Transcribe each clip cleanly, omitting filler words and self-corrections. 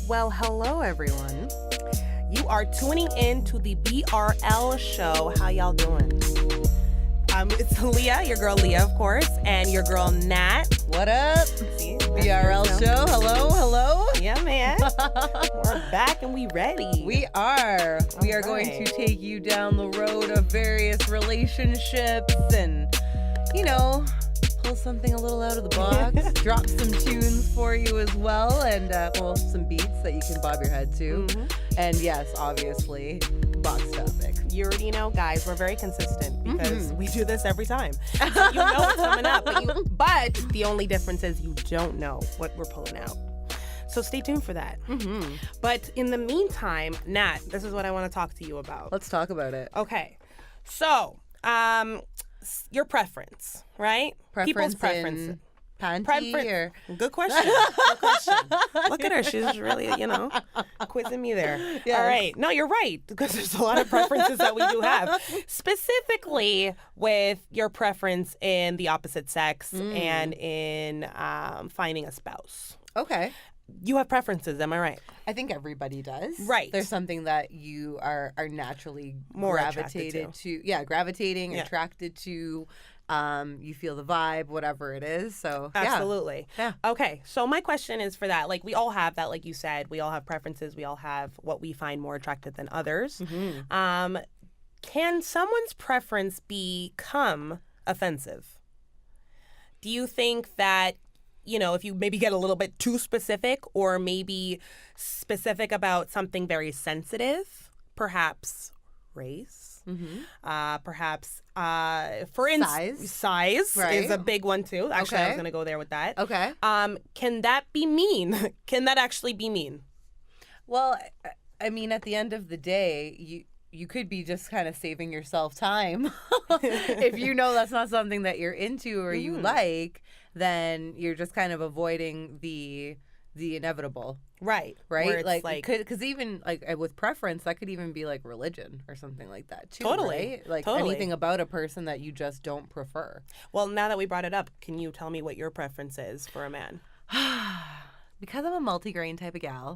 Well, hello, everyone. You are tuning in to the BRL Show. How y'all doing? It's Leah, your girl Leah, of course, and your girl Nat. What up? See, BRL Show. Hello. Yeah, man. We're back and we ready. We are. We are going to take you down the road of various relationships and, pull something a little out of the box. Drop some tunes for you as well, and some beats that you can bob your head to. Mm-hmm. And yes, obviously, box topic. You already know, guys, we're very consistent because we do this every time. So you know what's coming up. But the only difference is you don't know what we're pulling out. So stay tuned for that. Mm-hmm. But in the meantime, Nat, this is what I want to talk to you about. Let's talk about it. Okay. So, your preference, right? People's preference. Panty Good question. Good question. Look at her. She's really, quizzing me there. Yes. All right. No, you're right, because there's a lot of preferences that we do have. Specifically with your preference in the opposite sex and in finding a spouse. Okay. You have preferences, am I right? I think everybody does. Right. There's something that you are naturally More gravitated to. Yeah, gravitating, Yeah. attracted to. You feel the vibe, whatever it is. So Absolutely. Yeah. Okay. So my question is for that. Like, we all have that, like you said, we all have preferences. We all have what we find more attractive than others. Mm-hmm. Can someone's preference become offensive? Do you think that, if you maybe get a little bit too specific or maybe specific about something very sensitive, perhaps race, perhaps, for instance, size right. is a big one too. Actually, I was Okay. going to go there with that. Okay. Can that be mean? Can that actually be mean? Well, I mean, at the end of the day, you could be just kind of saving yourself time. If you know that's not something that you're into or you like, then you're just kind of avoiding the inevitable. Right. Right? Where it's Because even with preference, that could even be like religion or something like that too. Totally. Right? Like Totally. anything about a person that you just don't prefer. Well, now that we brought it up, can you tell me what your preference is for a man? Because I'm a multi-grain type of gal.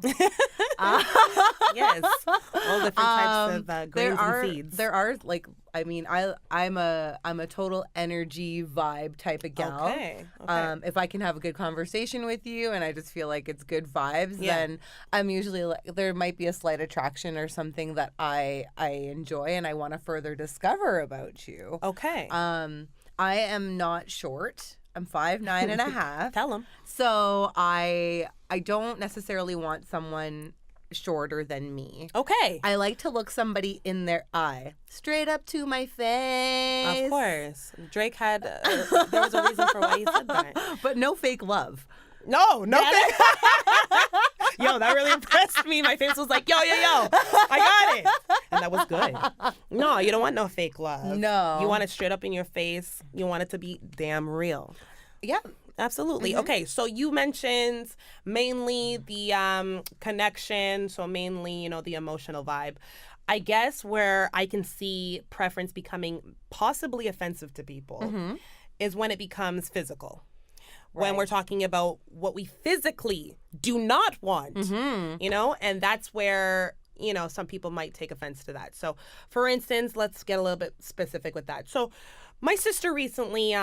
Yes. All different types of grains and seeds. There are I'm a total energy vibe type of gal. Okay. If I can have a good conversation with you and I just feel like it's good vibes, then I'm usually like, there might be a slight attraction or something that I enjoy and I want to further discover about you. Okay. I am not short. I'm 5'9.5". Tell him. So I don't necessarily want someone shorter than me. Okay. I like to look somebody in their eye, straight up to my face. Of course. Drake had, there was a reason for why he said that. But no fake love. No. Yo, that really impressed me. My face was like, yo, I got it. And that was good. No, you don't want no fake love. No. You want it straight up in your face. You want it to be damn real. Yeah. Absolutely. Okay, so you mentioned mainly the connection, so mainly, the emotional vibe. I guess where I can see preference becoming possibly offensive to people is when it becomes physical. When we're talking about what we physically do not want, and that's where, some people might take offense to that. So, for instance, let's get a little bit specific with that. So, my sister recently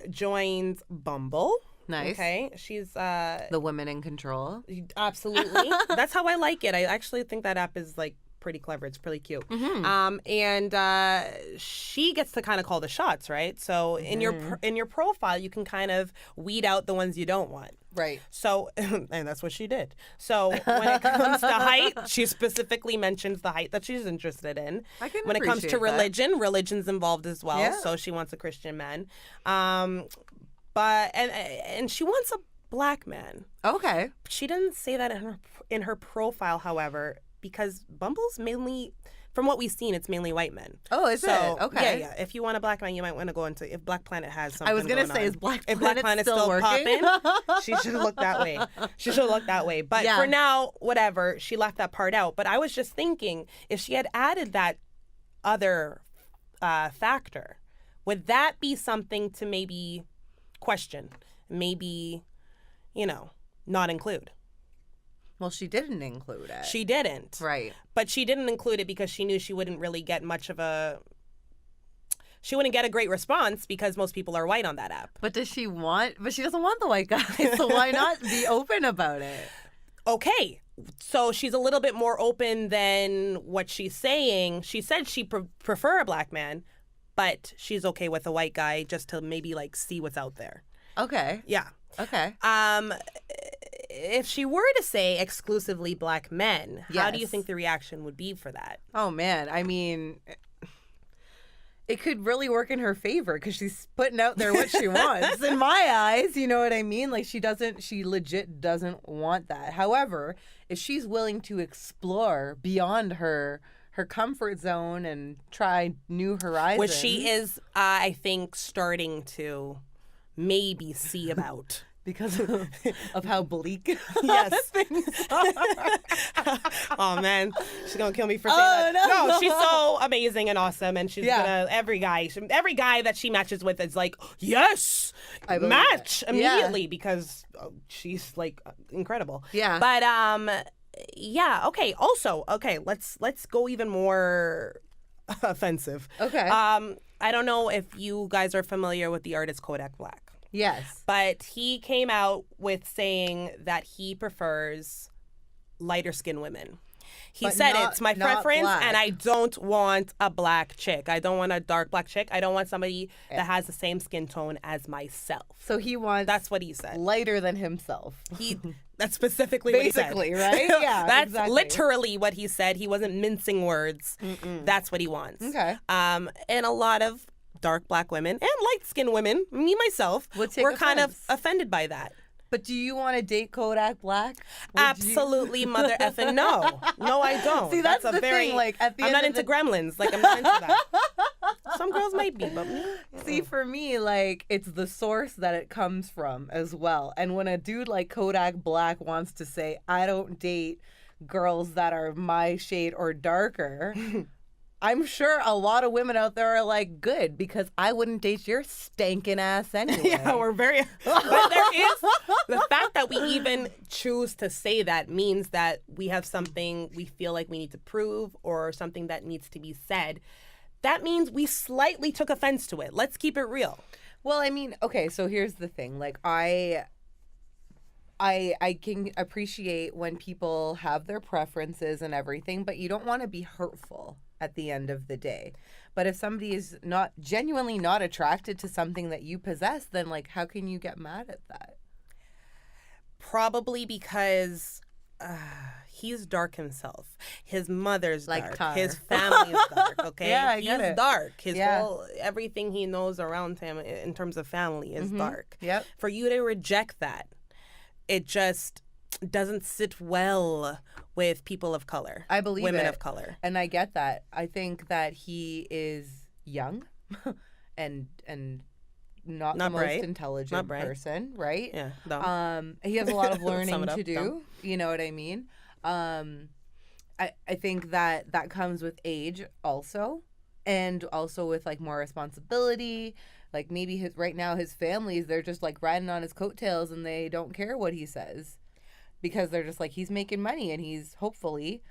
joined Bumble. Nice. Okay. She's The women in control. absolutely. That's how I like it. I actually think that app is like pretty clever. It's pretty cute. And she gets to kind of call the shots, right? So in your profile, you can kind of weed out the ones you don't want. Right. So, and that's what she did. So when it comes to height, she specifically mentions the height that she's interested in. I can When it comes to appreciate that. religion's involved as well. Yeah. So she wants a Christian man. But and she wants a black man. Okay. She didn't say that in her profile, however, because Bumble's mainly, from what we've seen, it's mainly white men. Oh, is it? Okay. Yeah. If you want a black man, you might want to go into, if Black Planet has something I was gonna going say, on. is Black If Black Planet Planet's still working? popping, she should look that way. But Yeah. for now, whatever, she left that part out. But I was just thinking, if she had added that other factor, would that be something to maybe question? Maybe, not include? Well, she didn't include it. She didn't. Right. But she didn't include it because she knew she wouldn't really get much of a... She wouldn't get a great response because most people are white on that app. But does she want... But she doesn't want the white guy, so why not be open about it? Okay. So she's a little bit more open than what she's saying. She said she prefer a black man, but she's okay with a white guy just to maybe, like, see what's out there. Okay. Yeah. Okay. If she were to say exclusively black men, how do you Yes. think the reaction would be for that? Oh, man. I mean, it could really work in her favor because she's putting out there what she wants. In my eyes, you know what I mean? Like, she legit doesn't want that. However, if she's willing to explore beyond her comfort zone and try new horizons. Which she is, I think, starting to maybe see about. Because of how bleak Yes. things are. Oh man, she's gonna kill me for saying that. No. She's so amazing and awesome, and she's gonna every guy that she matches with is like, yes, I believe match it. immediately because she's like incredible. Yeah. But yeah. Okay. Also, okay. Let's go even more offensive. Okay. I don't know if you guys are familiar with the artist Kodak Black. Yes. But he came out with saying that he prefers lighter skinned women. He But said not- it's my not preference, black. and I don't want a black chick. I don't want a dark black chick. I don't want somebody that has the same skin tone as myself. So he wants That's what he said. lighter than himself. That's specifically Basically, what he said. right? Yeah, That's exactly. literally what he said. He wasn't mincing words. That's what he wants. Okay. And a lot of dark black women and light-skinned women, me myself, Would take were kind of offense. offended by that. But do you want to date Kodak Black? Would you- Absolutely, mother effing no. No, I don't. See, that's a the very. thing, like, at the I'm end not of into gremlins. Like, I'm not into that. Some girls might be, but me. See, for me, like, it's the source that it comes from as well. And when a dude like Kodak Black wants to say, I don't date girls that are my shade or darker, I'm sure a lot of women out there are like, good, because I wouldn't date your stankin' ass anyway. Yeah, we're very. But there is the fact that we even choose to say that means that we have something we feel like we need to prove or something that needs to be said. That means we slightly took offense to it. Let's keep it real. Well, I mean, okay, so here's the thing. Like, I can appreciate when people have their preferences and everything, but you don't want to be hurtful at the end of the day. But if somebody is not genuinely not attracted to something that you possess, then, like, how can you get mad at that? Probably because he's dark himself. His mother's Like dark. Tar. His family's dark. Okay, Yeah, I he's get it. dark. His Yeah. whole everything he knows around him in terms of family is dark. Yep. For you to reject that, it just doesn't sit well with people of color. I believe women it. of color. And I get that. I think that he is young and not the bright. most intelligent Not bright. person, right? Yeah. dumb. He has a lot of Sum learning it up, to do. dumb. You know what I mean? I think that comes with age also, and also with like more responsibility. Like maybe right now his families, they're just like riding on his coattails and they don't care what he says because they're just like, he's making money and he's hopefully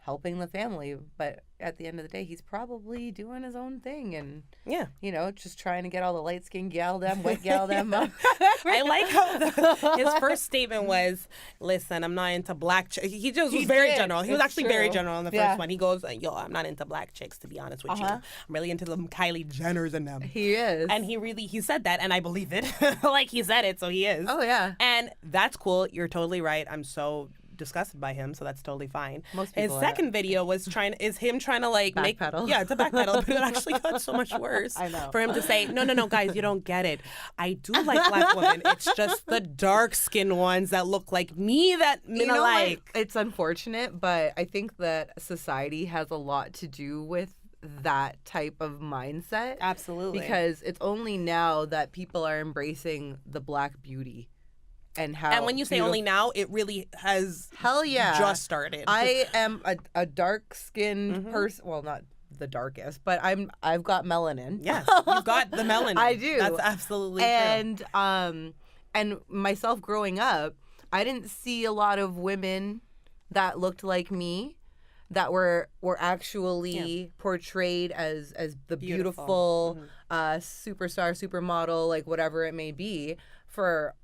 helping the family. But at the end of the day, he's probably doing his own thing and, Yeah. you know, just trying to get all the light-skinned gal them, white gal them. I like how his first statement was, listen, I'm not into black chicks. He just was very did. general. He was It's actually very true. general in the Yeah. first one. He goes, yo, I'm not into black chicks, to be honest with you. I'm really into them Kylie Jenners and them. He is. And he said that, and I believe it. Like, he said it, so he is. Oh, yeah. And that's cool. You're totally right. I'm so disgusted by him, so that's totally fine. Most His people are. second video was him trying to like Backpedal. it's a backpedal, but it actually got so much worse. I know. For him to say, no, guys, you don't get it. I do like black women. It's just the dark skinned ones that look like me that men You know alike. what? It's unfortunate, but I think that society has a lot to do with that type of mindset. Absolutely. Because it's only now that people are embracing the black beauty. And how And when you say only now, it really has hell yeah just started. I am a dark skinned person. Well, not the darkest, but I've got melanin. Yes, you've got the melanin. I do. That's absolutely true. And myself growing up, I didn't see a lot of women that looked like me, that were actually portrayed as the beautiful superstar, supermodel, like whatever it may be, for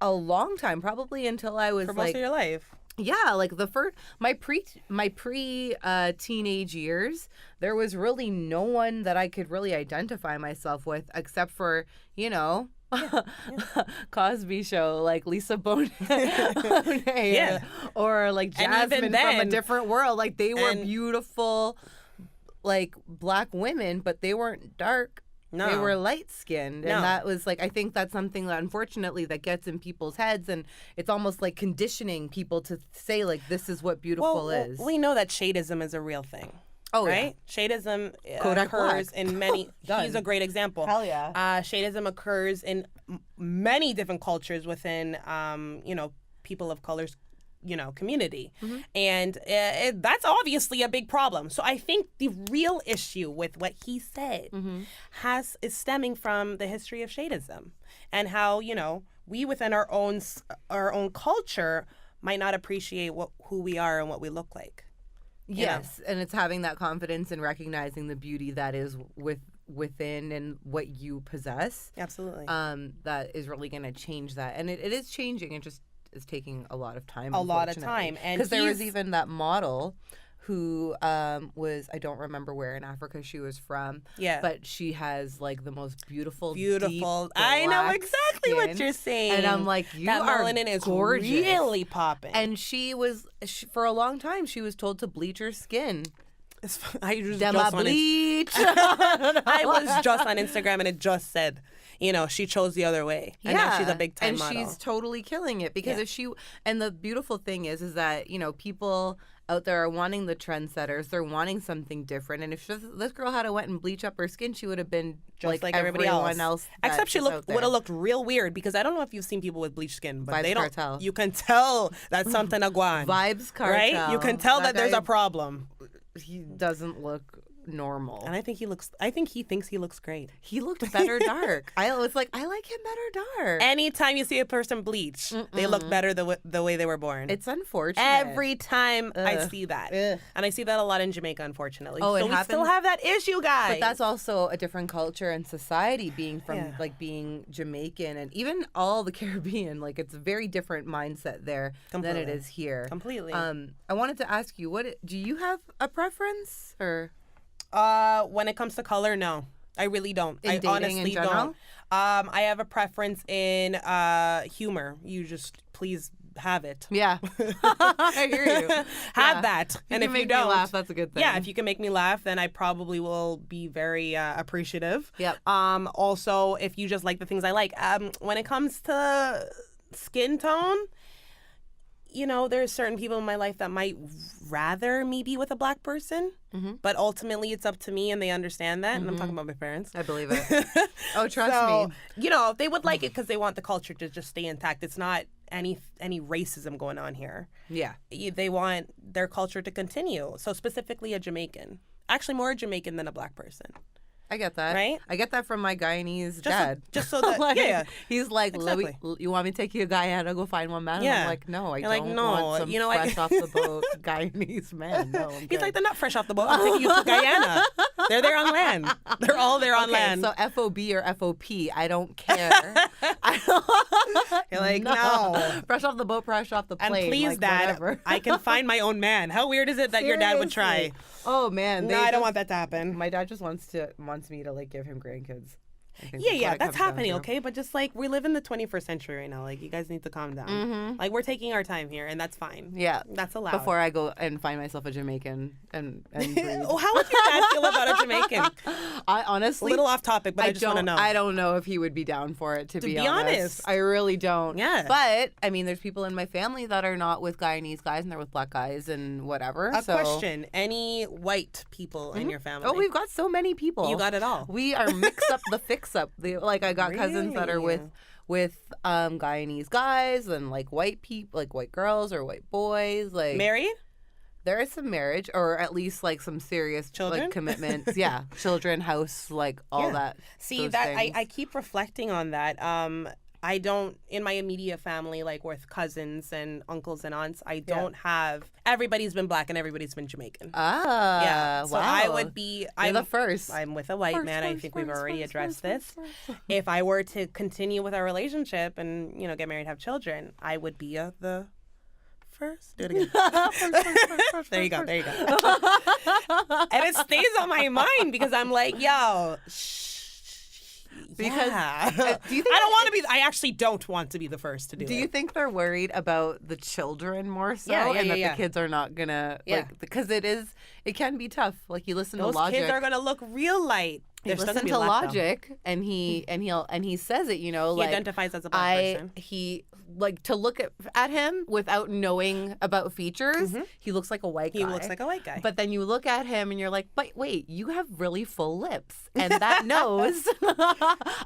a long time, probably until I was for most of your life. Yeah, like my pre teenage years, there was really no one that I could really identify myself with except for, Cosby Show, like Lisa Bonet, or like Jasmine from a different world. Like they were beautiful, like black women, but they weren't dark. No. They were light skinned. And that was like, I think that's something that unfortunately that gets in people's heads, and it's almost like conditioning people to say like, this is what beautiful is. We know that shadeism is a real thing. Oh, right? Yeah. Shadeism occurs in many... He's a great example. Hell yeah. Shadeism occurs in many different cultures within, people of color's, community. Mm-hmm. And that's obviously a big problem. So I think the real issue with what he said is stemming from the history of shadeism and how, we within our own culture might not appreciate who we are and what we look like. Yes, and it's having that confidence and recognizing the beauty that is within and what you possess. Absolutely. That is really going to change that. And it is changing. It just is taking a lot of time. A lot of time. Because there was even that model who was, I don't remember where in Africa she was from. Yeah. But she has like the most beautiful. Deep I know exactly what you're saying. And I'm like, that melanin is gorgeous. Really popping. And she for a long time, she was told to bleach her skin. I was just on Instagram and it just said, she chose the other way. And now she's a big time model. And she's totally killing it because and the beautiful thing is that, people out there are wanting the trendsetters. They're wanting something different. And if this girl had went and bleached up her skin, she would have been just like everybody else. Except she would have looked real weird because I don't know if you've seen people with bleached skin, but Vibes Cartel. You can tell that's something a guan. Vibes Cartel. Right? You can tell that there's a problem. He doesn't look normal. And I think he thinks he looks great. He looked better dark. I was like, I like him better dark. Anytime you see a person bleach, they look better the way they were born. It's unfortunate. Every time I see that. And I see that a lot in Jamaica, unfortunately. So we still have that issue, guys. But that's also a different culture and society being from being Jamaican and even all the Caribbean. Like it's a very different mindset there than it is here. Completely. I wanted to ask you, do you have a preference or? When it comes to color, no. I really don't. I honestly don't. I have a preference in humor. You just please have it. Yeah. I hear you. Have that. And if you don't laugh, that's a good thing. Yeah, if you can make me laugh, then I probably will be very appreciative. Yep. Also, if you just like the things I like. When it comes to skin tone, there's certain people in my life that might rather me be with a black person, but ultimately it's up to me and they understand that. And I'm talking about my parents. I believe it. Oh, trust me. They would like it because they want the culture to just stay intact. It's not any racism going on here. Yeah. They want their culture to continue. So specifically a Jamaican. Actually more a Jamaican than a black person. I get that. Right? I get that from my Guyanese dad. Just so that, like, he's like, exactly. You want me to take you to Guyana, go find one man? Yeah. I'm like, no, I don't like, no. want some fresh off the boat Guyanese man. No, I'm He's good. like, they're not fresh off the boat. I'm taking you to Guyana. They're there on land. They're all there on land. So FOB or FOP, I don't care. You're like, no. Fresh off the boat, fresh off the plane. And please, like, Dad, whatever. I can find my own man. How weird is it that your dad would try? Oh, man. No, I don't want that to happen. My dad just wants me to, like, give him grandkids. Yeah, that's happening, okay? But just, like, we live in the 21st century right now. Like, you guys need to calm down. Mm-hmm. Like, we're taking our time here, and that's fine. Yeah. That's allowed. Before I go and find myself a Jamaican and breed. How would your dad feel about a Jamaican? I honestly... A little off topic, but I just want to know. I don't know if he would be down for it, to be honest. I really don't. Yeah. But, I mean, there's people in my family that are not with Guyanese guys, and they're with black guys and whatever. A question. Any white people in your family? Oh, we've got so many people. You got it all. We are mix up the fix up. I got cousins that are with Guyanese guys and like white people, like white girls or white boys. Like married? There is some marriage, or at least like some serious children, like commitments. Children, house, like all that. See that I keep reflecting on that. I don't, in my immediate family, like with cousins and uncles and aunts, I don't have, everybody's been black and everybody's been Jamaican. Ah, Yeah. So wow. I would be, You're the first. I'm with a white man. I think we've already addressed this. If I were to continue with our relationship and, you know, get married, have children, I would be the first. Do it again. There you go. There you go. And it stays on my mind because I'm like, yo, Because do you think I don't want to be? I actually don't want to be the first to do it. Do you think they're worried about the children more so, and that the kids are not gonna like, because it can be tough. Like you listen Those to Logic, kids are gonna look real light. You listen to Logic, and he says it. You know, he like identifies as a black person. He like to look at him without knowing about features. He looks like a white guy. He looks like a white guy. But then you look at him and you're like, but wait, you have really full lips, and that nose.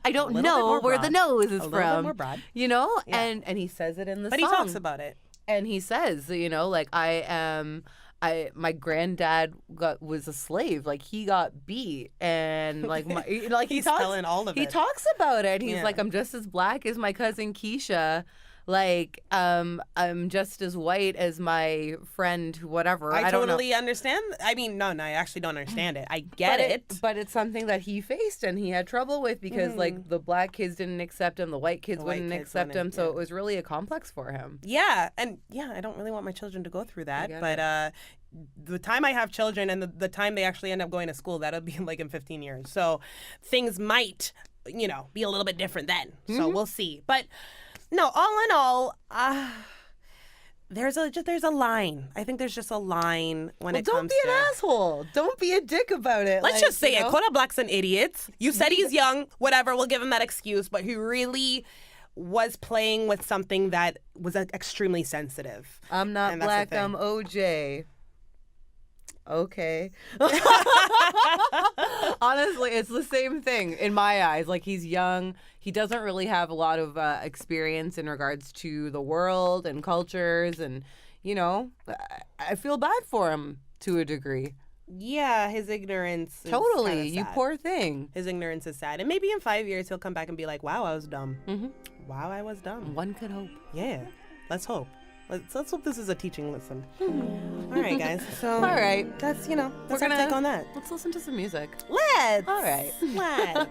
I don't know where the nose is a from. little bit more broad. You know, and he says it in the but song. he talks about it. And he says, you know, like my granddad was a slave. Like he got beat, and like he's telling all of it. He talks about it. He's like, I'm just as black as my cousin Keisha. Like I'm just as white as my friend, whatever. I don't totally understand. I mean, no, I actually don't understand it. I get it. But it's something that he faced and he had trouble with because like the black kids didn't accept him, the white kids wouldn't accept him. So it was really a complex for him. Yeah, and I don't really want my children to go through that. But the time I have children and the time they actually end up going to school, that'll be like in 15 years. So things might, you know, be a little bit different then. So we'll see. But no, all in all, there's a line. I think there's just a line when it comes to... Don't be an asshole. Don't be a dick about it. Let's just say it. Kodak Black's an idiot. You said he's young. Whatever. We'll give him that excuse. But he really was playing with something that was extremely sensitive. I'm not black. I'm OJ. Okay. Honestly, it's the same thing in my eyes. Like, he's young. He doesn't really have a lot of experience in regards to the world and cultures. And, you know, I feel bad for him to a degree. Yeah, his ignorance is totally. sad. You poor thing. His ignorance is sad. And maybe in 5 years he'll come back and be like, wow, I was dumb. Mm-hmm. Wow, I was dumb. One could hope. Yeah. Let's hope. Let's hope this is a teaching lesson. All right, guys. So, all right. That's, that's our take on that. Let's listen to some music. Let's. All right. Let's.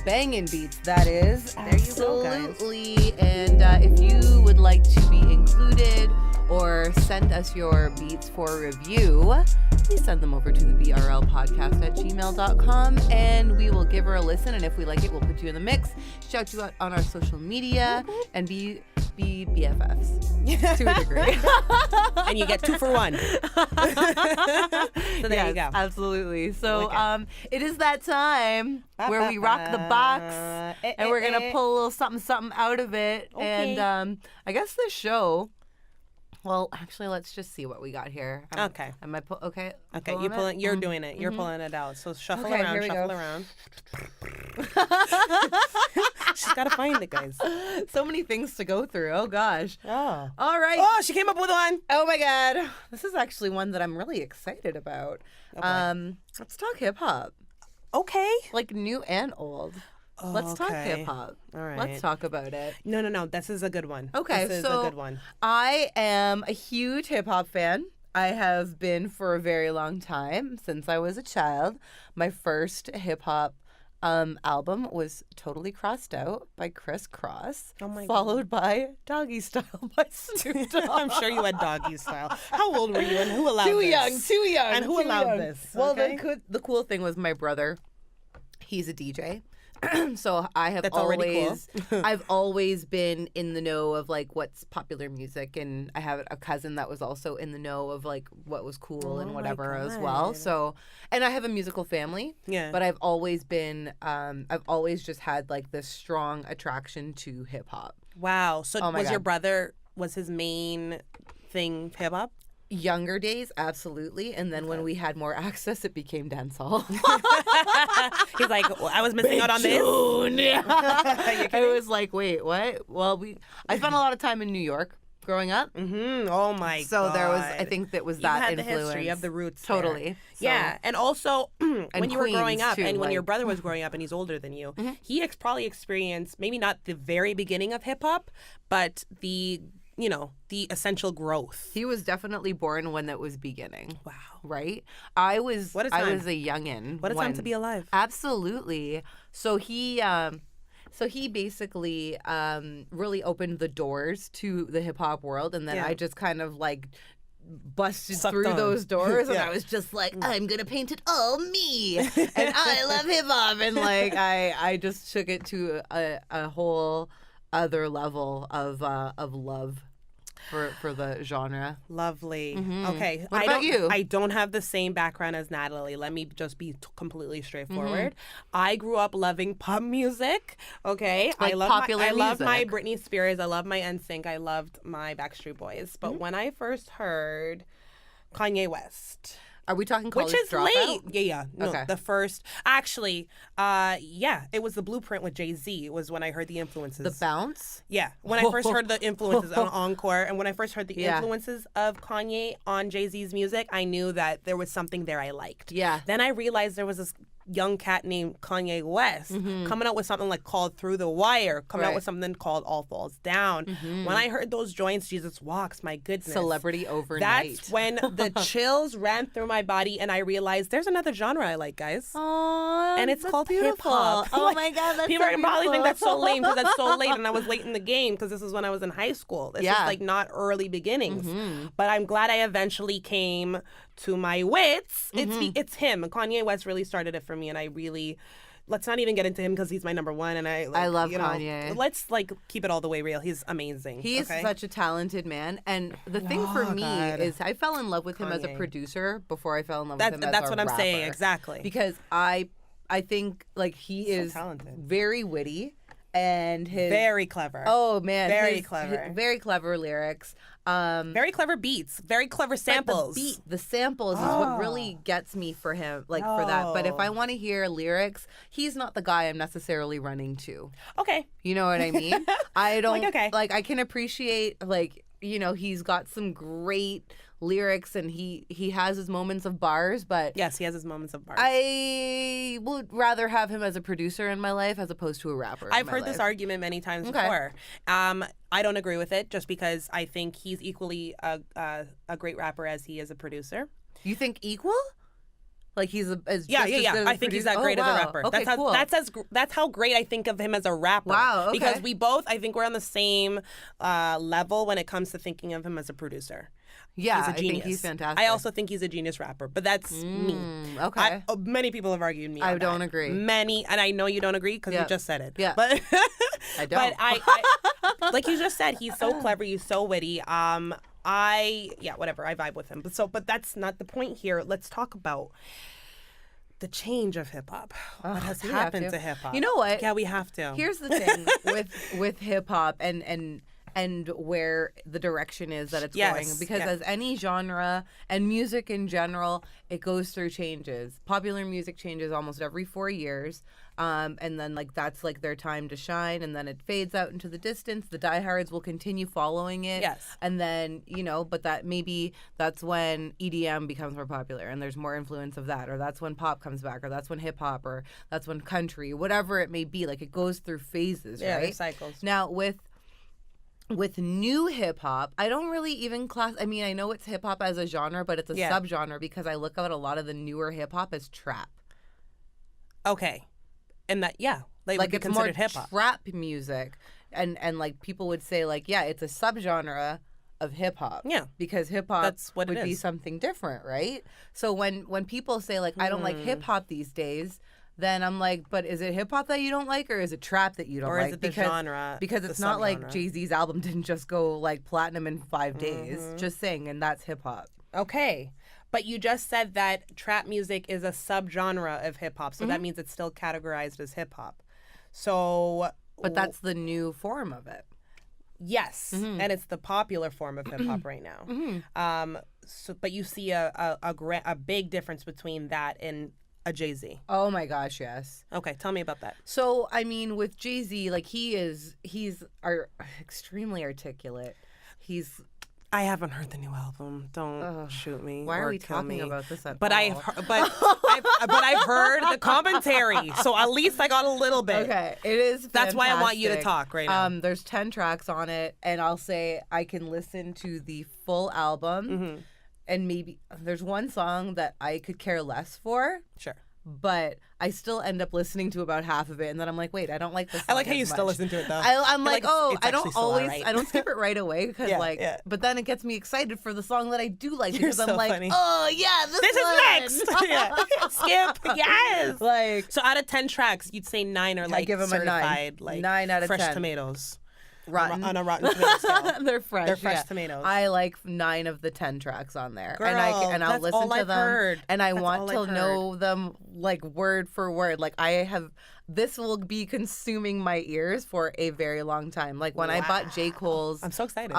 Banging beats, that is. There you go, guys. Absolutely. And if you would like to be included or send us your beats for review, please send them over to the BRL podcast at gmail.com and we will give her a listen. And if we like it, we'll put you in the mix, shout you out on our social media, and be BFFs to a degree. And you get 2 for 1. So there you go. Absolutely. So it is that time where we rock the box and we're going to pull a little something out of it. Okay. And I guess the show... Well, actually, let's just see what we got here. Okay. Am I okay? Okay, you're doing it. You're pulling it out. So shuffle around. She's got to find it, guys. So many things to go through. Oh, gosh. Oh. All right. Oh, she came up with one. Oh, my God. This is actually one that I'm really excited about. Let's talk hip-hop. Okay. Like new and old. Oh, Let's talk hip-hop. All right. Let's talk about it. No. This is a good one. Okay, this is so a good one. I am a huge hip-hop fan. I have been for a very long time, since I was a child. My first hip-hop album was Totally Crossed Out by Criss Cross, followed by Doggy Style by Snoop Dogg. I'm sure you had Doggy Style. How old were you and who allowed this? Too young. And who allowed this? Well, okay? the cool thing was my brother, he's a DJ. So I have That's always cool. I've always been in the know of like what's popular music, and I have a cousin that was also in the know of like what was cool and whatever as well. So, and I have a musical family. Yeah. But I've always been I've always just had like this strong attraction to hip hop. Wow. So was God. your brother, was his main thing hip hop? Younger days, absolutely. And then when we had more access, it became dancehall. He's like, I was missing out on this. I was like, wait, what? Well, I spent a lot of time in New York growing up. Oh my god! So there was, I think that was that you had influence. The history of the roots. Totally. So. Yeah, and also when you were growing up, too, and when like, your brother was growing up, and he's older than you, he probably experienced maybe not the very beginning of hip hop, but the essential growth. He was definitely born when that was beginning. Wow. Right? I was What a time. I was a youngin'. What a time to be alive. Absolutely. So he basically really opened the doors to the hip hop world, and then I just kind of like busted through those doors, and I was just like, I'm gonna paint it all me, and I love hip hop, and like I just took it to a whole other level of love for the genre. Lovely. Okay. What about you? I don't have the same background as Natalie. Let me just be completely straightforward. I grew up loving pop music. Okay. Like I love popular I loved my music. Britney Spears. I love my NSYNC. I loved my Backstreet Boys. But when I first heard Kanye West, Are we talking college which is dropout? late. Yeah. No, Okay. the first. Actually, it was the Blueprint with Jay-Z was when I heard the influences. The Bounce? Yeah, when I first heard the influences on Encore, and when I first heard the Yeah. influences of Kanye on Jay-Z's music, I knew that there was something there I liked. Yeah. Then I realized there was this young cat named Kanye West coming out with something like called Through the Wire, coming out Right. with something called All Falls Down. When I heard those joints, Jesus Walks, my goodness. Celebrity overnight. That's when the chills ran through my body, and I realized there's another genre I like, guys. Aww, And it's that's called hip beautiful. hop. Oh my god, that's People so are probably think that's so beautiful. lame because that's so late, and I was late in the game because this is when I was in high school. This is Yeah. like not early beginnings, but I'm glad I eventually came to my wits. It's him. Kanye West really started it for me, and I really. Let's not even get into him because he's my number one, and I love Kanye. Let's keep it all the way real. He's amazing. He is such a talented man, and the thing for me God. is I fell in love with him as a Kanye. producer before I fell in love with him as That's a what I'm saying rapper. exactly. Because I think like he is talented. very witty, and his Very clever. oh man, Very his clever. very clever lyrics. Very clever beats. Very clever samples. The samples is what really gets me for him, like for that. But if I want to hear lyrics, he's not the guy I'm necessarily running to. Okay. You know what I mean? I don't okay. like I can appreciate he's got some great lyrics and he has his moments of bars, but Yes, he has his moments of bars. I would rather have him as a producer in my life as opposed to a rapper. I've heard this argument many times before. I don't agree with it just because I think he's equally a great rapper as he is a producer. You think equal? Like he's as Yeah. just as good as I think he's that producer? great Oh, as a wow. rapper. Okay, That's cool. that's how great I think of him as a rapper. Wow, okay. Because we both, I think we're on the same level when it comes to thinking of him as a producer. Yeah, He's a I genius. think he's fantastic. I also think he's a genius rapper, but that's me. Okay. Many people have argued me. I on don't that. agree. Many, and I know you don't agree because Yeah. you just said it. Yeah. But I don't. But I like you just said, he's so clever. He's so witty. Whatever. I vibe with him. But that's not the point here. Let's talk about the change of hip hop. What has we have happened to. to hip hop? You know what? Yeah, we have to. Here's the thing with hip hop and where the direction is that it's Yes, going, because yes. as any genre and music in general, it goes through changes. Popular music changes almost every 4 years, and then that's their time to shine, and then it fades out into the distance. The diehards will continue following it, Yes. and then but that's when EDM becomes more popular, and there's more influence of that, or that's when pop comes back, or that's when hip hop, or that's when country, whatever it may be. It goes through phases, Yeah, right? there's cycles. Now with new hip hop, I don't really even I mean, I know it's hip hop as a genre, but it's a subgenre because I look at a lot of the newer hip hop as trap. Okay. And that, they would be It's more considered hip hop. trap music, and people would say it's a subgenre of hip hop. Yeah. because hip hop That's what it would be is. something different, right? So when people say I don't like hip hop these days, then I'm like, but is it hip hop that you don't like, or is it trap that you don't Or like? is it the genre, Because the it's not like subgenre? Jay-Z's album didn't just go platinum in 5 days. Just saying, and that's hip hop. Okay. But you just said that trap music is a subgenre of hip hop, so that means it's still categorized as hip hop. So, But that's the new form of it. yes, and it's the popular form of hip hop right now. but you see a big difference between that and a Jay-Z. Oh my gosh, yes. Okay, tell me about that. So, I mean, with Jay-Z, like he's extremely articulate. I haven't heard the new album. Don't shoot me. Why or are we kill talking me. about this at But all? I've heard the commentary, so at least I got a little bit. Okay, it is fantastic. That's why I want you to talk right now. There's 10 tracks on it, and I'll say I can listen to the full album, and maybe there's one song that I could care less for. Sure. But I still end up listening to about half of it, and then I'm like, wait, I don't like this song I like how as you much. still listen to it though. I'm like, it's I actually don't still always, alright. I don't skip it right away because Yeah. but then it gets me excited for the song that I do like You're because I'm so like, funny. oh yeah, This is next. Yeah. Skip. Yes. Like, So out of 10 tracks, you'd say 9 are like give 'em a 9. certified, like 9 out of fresh 10. tomatoes. rotten. On a Rotten Tomato scale. They're fresh. They're fresh yeah. tomatoes. I like 9 of the 10 tracks on there, Girl, and I'll that's listen all to I've them, heard. and I That's want all to I've know them like word for word. Like this will be consuming my ears for a very long time. Like when I bought J. Cole's, I'm so excited.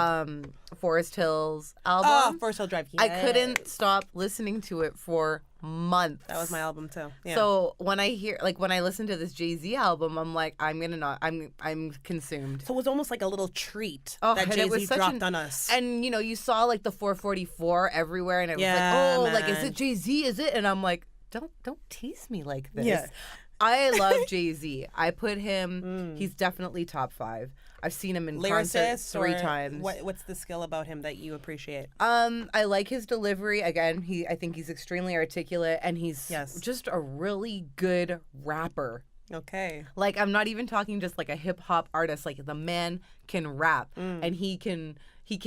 Forest Hills Oh, album, Forest Hill Drive. I Yes. couldn't stop listening to it for months. That was my album too. Yeah. So when I listen to this Jay-Z album, I'm like, I'm consumed. So it was almost like a little treat Oh, that and it was Jay-Z such dropped on us. And you saw like the 444 everywhere, and it was Yeah, like, oh, like is man. it Jay-Z? Is it? And I'm like, don't tease me like this. Yeah. I love Jay-Z. I put him. He's definitely top 5. I've seen him in concert Lyricist 3 or times. What's the skill about him that you appreciate? I like his delivery. Again, I think he's extremely articulate, and he's Yes. just a really good rapper. Okay. Like, I'm not even talking just like a hip hop artist. Like, the man can rap, and he can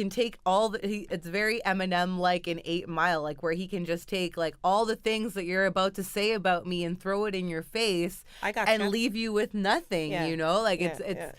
take all it's very Eminem like in 8 Mile, like where he can just take like all the things that you're about to say about me and throw it in your face I gotcha. and leave you with nothing. Yeah. Like Yeah,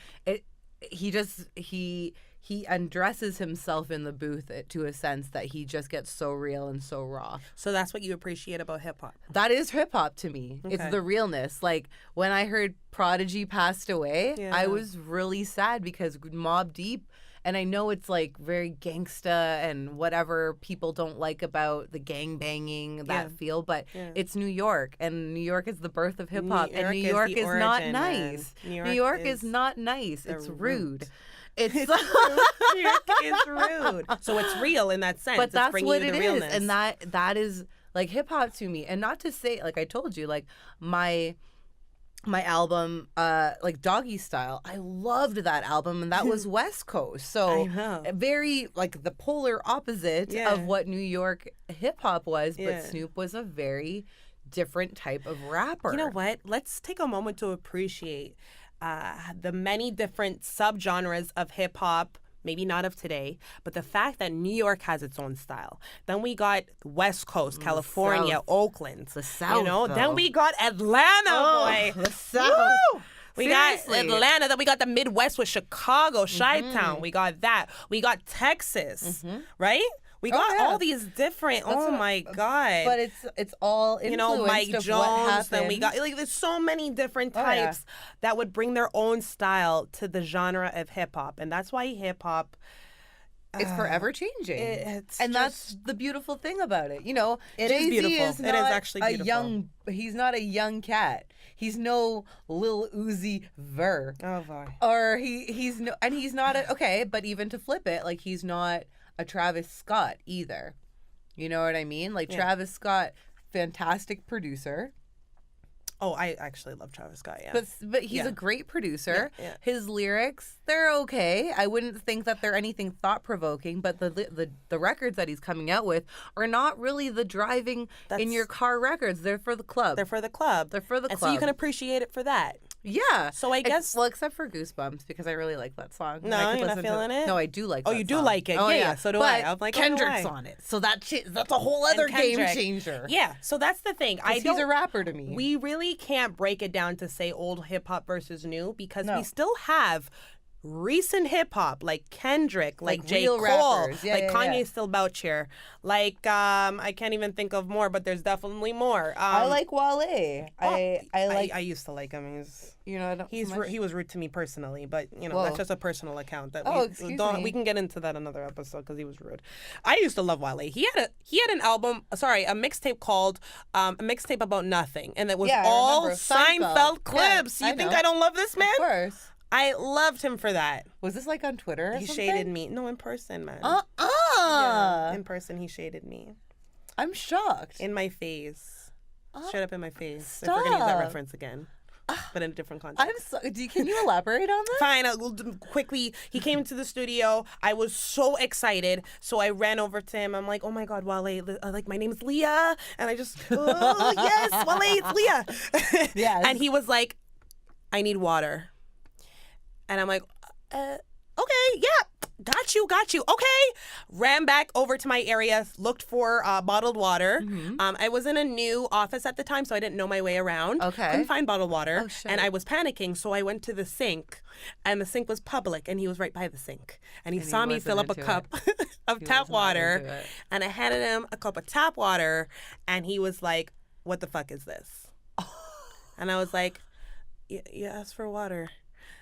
he undresses himself in the booth to a sense that he just gets so real and so raw. So that's what you appreciate about hip hop. That is hip hop to me. It's Okay. the realness. Like when I heard Prodigy passed away, Yeah. I was really sad because Mobb Deep, and I know it's like very gangsta and whatever people don't like about the gang banging, that Yeah. feel, but Yeah. it's New York, and New York is the birth of hip hop, and New New York York is is the not origin, man. nice. New New York York is is not nice. the It's root. rude. It's New York is rude. So it's real in that sense. but It's that's bringing what you it the is, realness. and that is like hip hop to me. And not to say, like I told you, like my album, like Doggy Style, I loved that album, and that was West Coast, so I know. very like the polar opposite Yeah. of what New York hip hop was. Yeah. But Snoop was a very different type of rapper. You know what? Let's take a moment to appreciate the many different subgenres of hip hop. Maybe not of today, but the fact that New York has its own style. Then we got West Coast, California, South. Oakland. The South, Then though. we got Atlanta, boy. The South. Woo! We got Seriously. Atlanta. Then we got the Midwest with Chicago, Chi-Town. We got that. We got Texas, right? We got yeah. all these different. My God! But it's all influenced Mike of Jones. what Then we got happened. like there's so many different Oh, yeah. types that would bring their own style to the genre of hip hop, and that's why hip hop. It's forever changing, it's and that's the beautiful thing about it. It is Jay-Z beautiful. Is It not is actually beautiful. He's not a young cat. He's no Lil Uzi Ver, Oh boy. or he's no, and he's not okay. But even to flip it, like he's not a Travis Scott either. You know what I mean? Like Travis Scott, fantastic producer. Oh, I actually love Travis Scott. Yeah. But he's Yeah. a great producer. Yeah, yeah. His lyrics, they're okay. I wouldn't think that they're anything thought provoking, but the records that he's coming out with are not really the driving in your car records. They're for the club. They're for the club. They're for the and club. so you can appreciate it for that. Yeah. So I guess. Well, except for Goosebumps, because I really like that song. No, I could you're not listen to feeling it? No, I do like Oh, that you do song. like it. Oh, Yeah, so do but I. I'm like, oh, Kendrick's why? on it. So that's a whole other And game Kendrick. changer. Yeah. So that's the thing. He's a rapper to me. We really can't break it down to say old hip hop versus new because No. we still have recent hip hop, like Kendrick, like J. real Cole, rappers. Yeah, like yeah, Kanye yeah. still vouch here. Like I can't even think of more, but there's definitely more. I like Wale. I like. I used to like him. I don't. He was rude to me personally, but Whoa. that's just a personal account that Excuse me. we can get into that another episode because he was rude. I used to love Wale. He had an album, a mixtape called a mixtape about nothing, and it was I all remember. Seinfeld clips. Yeah, You think know. I don't love this man? Of course. I loved him for that. Was this like on Twitter? Or He something? shaded me. No, in person, man. Yeah, In person, he shaded me I'm shocked. in my face, straight up in my face. If stop. we're gonna use that reference again, but in a different context. Can you elaborate on that? Fine, quickly. He came into the studio. I was so excited, so I ran over to him. I'm like, "Oh my God, Wale! Like my name is Leah," and I just, "Oh yes, Wale, it's Leah." Yes. And he was like, "I need water," and I'm like, "Okay, yeah, got you. Okay." Ran back over to my area, looked for bottled water. I was in a new office at the time, so I didn't know my way around. Okay. Couldn't find bottled water. Oh, shit. And I was panicking, so I went to the sink, and the sink was public, and he was right by the sink. And he saw me wasn't fill up a into cup of He tap was not water, into it. and I handed him a cup of tap water, and he was like, "What the fuck is this?" And I was like, you asked for water.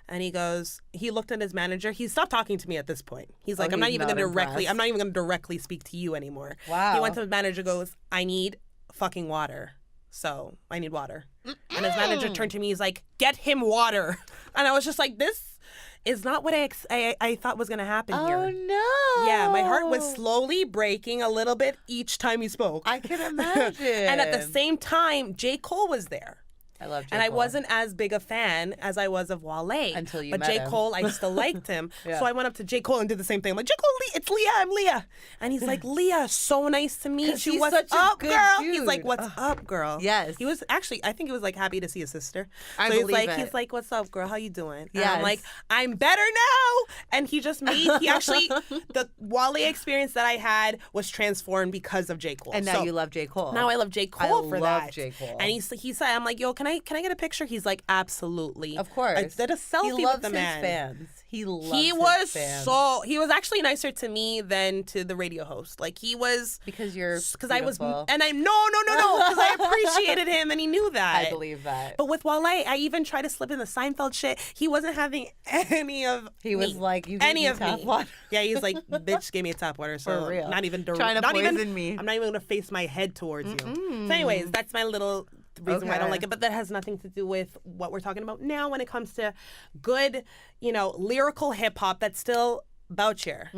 And he looked at his manager. He stopped talking to me at this point. He's like, I'm not even going to directly speak to you anymore. Wow. He went to his manager, goes, I need fucking water. So I need water. And his manager turned to me. He's like, get him water. And I was just like, this is not what I thought was going to happen here. Oh no. Yeah, my heart was slowly breaking a little bit each time he spoke. I can imagine. And at the same time, J. Cole was there. I love J. And I Cole. wasn't as big a fan as I was of Wale. Until you But met J. him. Cole, I still liked him. Yeah. So I went up to J. Cole and did the same thing. I'm like, J. Cole, it's Leah, I'm Leah. And he's like, Leah, so nice to meet 'Cause you. he's What's such a up, good girl? dude. He's like, what's up, girl? Yes. He was actually, I think he was like happy to see his sister. I so believe it. he's like, what's up, girl? How you doing? And Yes. I'm like, I'm better now. And he actually, the Wale experience that I had was transformed because of J. Cole. And now So you love J. Cole. now I love J. Cole for love that. J. Cole. And he said, I'm like, yo, can I get a picture? He's like, absolutely. Of course. I did a selfie he loves with the his man. fans. He loves He his was fans. he was actually nicer to me than to the radio host. Like he was Because you're I was beautiful. and I'm no because I appreciated him and he knew that. I believe that. But with Wale, I even tried to slip in the Seinfeld shit. He wasn't having any of He was me. like, you any gave of me tap me. water. Yeah, he was like, bitch gave me a tap water. So For real. not even Trying to not even poison me. I'm not even gonna face my head towards you. So anyways, that's my little reason why I don't Okay. like it. But that has nothing to do with what we're talking about now when it comes to good, lyrical hip hop that's still about here.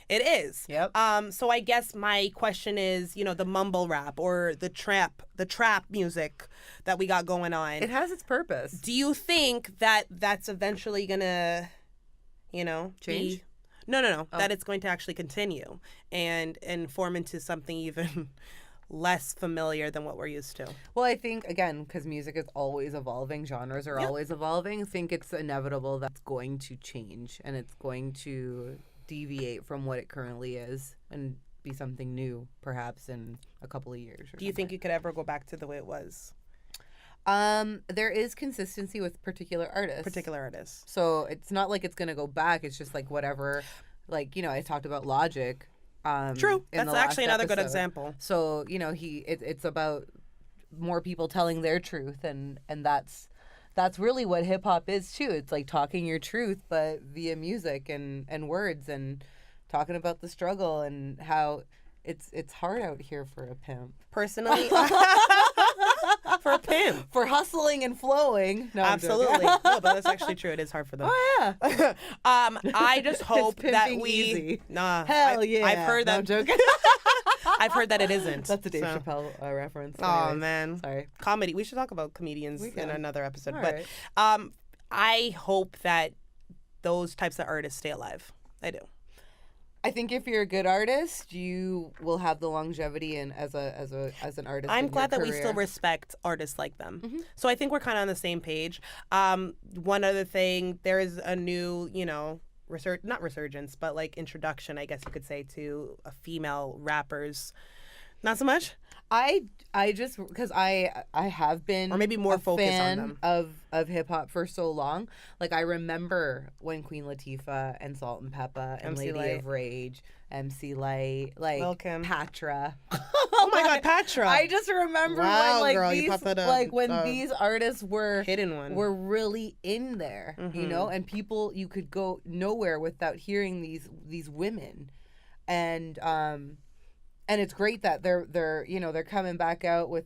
It is. Yep. So I guess my question is, the mumble rap or the trap music that we got going on. It has its purpose. Do you think that that's eventually gonna, Change? No. That it's going to actually continue and form into something even less familiar than what we're used to. Well, I think, again, because music is always evolving, genres are always evolving, I think it's inevitable that's going to change and it's going to deviate from what it currently is and be something new, perhaps, in a couple of years. Do you think you could ever go back to the way it was? There is consistency with particular artists. So it's not like it's going to go back. It's just like whatever, I talked about Logic. True. in That's the actually last another good episode. example. So, it's about more people telling their truth and that's really what hip hop is too. It's like talking your truth but via music and words and talking about the struggle and how it's hard out here for a pimp. Personally, for a pimp. For hustling and flowing. No, I'm joking. Absolutely. No, but that's actually true. It is hard for them. Oh yeah. I just hope that pimping we easy. Hell yeah. I've heard No, that I'm joking. I've heard that it isn't. That's a Dave So- Chappelle reference. Oh Anyways, man. Sorry. Comedy. We should talk about comedians We in can. another episode. All But right. I hope that those types of artists stay alive. I do. I think if you're a good artist, you will have the longevity and as an artist. I'm in glad your that we still career. respect artists like them. Mm-hmm. So I think we're kind of on the same page. One other thing, there is a new, not resurgence, but like introduction, I guess you could say, to female rappers. Not so much? I just because I have been or maybe more a focus fan on them of hip hop for so long. Like I remember when Queen Latifah and Salt and Peppa and MC Lady Light. of Rage, MC Light, like Lil' Kim. Patra. Oh my God, Patra. I just remember Wow, when like girl, you these popped that like when these artists were hidden one. were really in there, you know, and people you could go nowhere without hearing these women, and it's great that they're you know they're coming back out with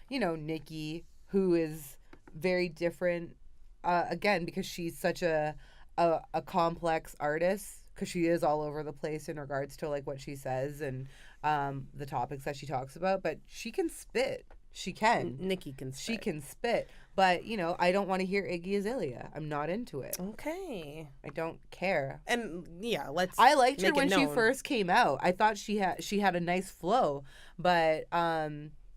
you know Nicki, who is very different again because she's such a complex artist because she is all over the place in regards to like what she says and the topics that she talks about, but she can spit. She can. Nicki can spit. She can spit. But, you know, I don't want to hear Iggy Azalea. I'm not into it. Okay. I don't care. And yeah, I liked her when she known. first came out. I thought she had a nice flow, but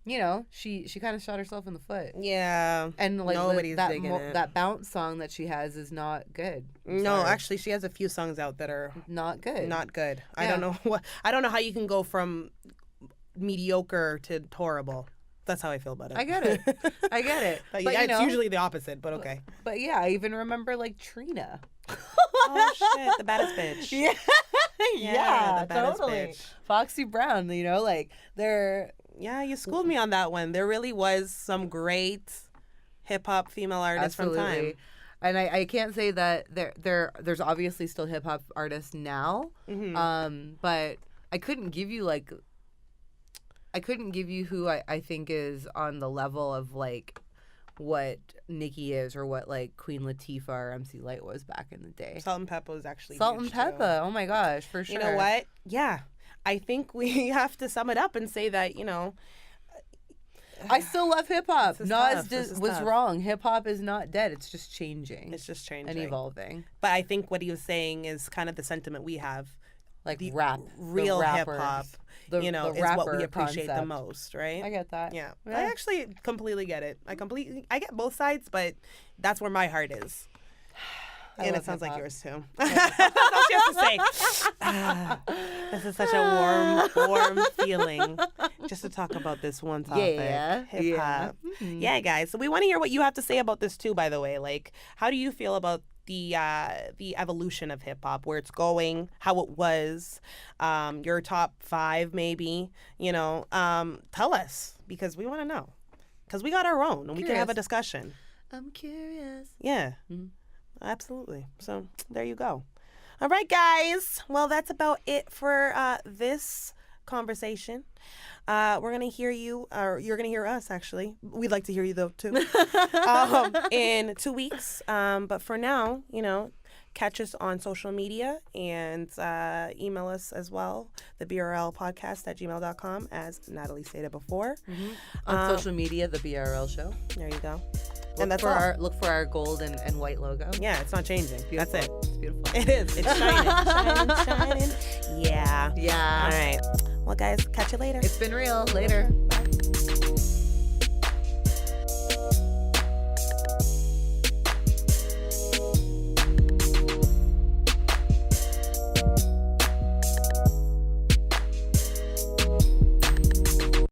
you know, she kind of shot herself in the foot. Yeah. And like nobody's digging it. that bounce song that she has is not good. No, actually she has a few songs out that are not good. Not good. Yeah. I don't know how you can go from mediocre to horrible. That's how I feel about it. I get it. But But, yeah, you know, it's usually the opposite, but okay. But yeah, I even remember like Trina. Oh shit, the baddest bitch. Yeah. Yeah, the baddest totally. bitch. Foxy Brown, you know, like they're Yeah, you schooled me on that one. There really was some great hip hop female artists from time. And I can't say that there's obviously still hip hop artists now. Mm-hmm. But I couldn't give you who I think is on the level of like what Nicki is or what like Queen Latifah or MC Light was back in the day. Salt and Peppa was actually Salt huge and Peppa. Oh my gosh, for sure. You know what? Yeah. I think we have to sum it up and say that, you know, I still love hip hop. Nas was tough. wrong. Hip hop is not dead. It's just changing. It's just changing and evolving. But I think what he was saying is kind of the sentiment we have. Like the real hip hop, you know, is what we appreciate the concept. most, right? I get that. Yeah. I actually completely get it. I get both sides, but that's where my heart is. And it sounds like yours too. That's all she has to say. This is such a warm feeling just to talk about this one topic. Yeah. Hip hop. Yeah, guys. So we want to hear what you have to say about this too, by the way. Like, how do you feel about the evolution of hip hop, where it's going, how it was, your top 5 maybe, you know, tell us, because we want to know, because we got our own and we can have a discussion. I'm curious. Yeah, absolutely. So there you go. All right, guys. Well, that's about it for this conversation. We're going to hear you, or you're going to hear us, actually. We'd like to hear you, though, too, in 2 weeks. But for now, you know, catch us on social media and email us as well, the BRL podcast at gmail.com, as Natalie stated before. On social media, the BRL Show. There you go. Look and that's for all. Look for our gold and white logo. Yeah, it's not changing. That's it. It's beautiful. It is. It's shining. Yeah. Yeah. All right. Well, guys, catch you later. It's been real. Later.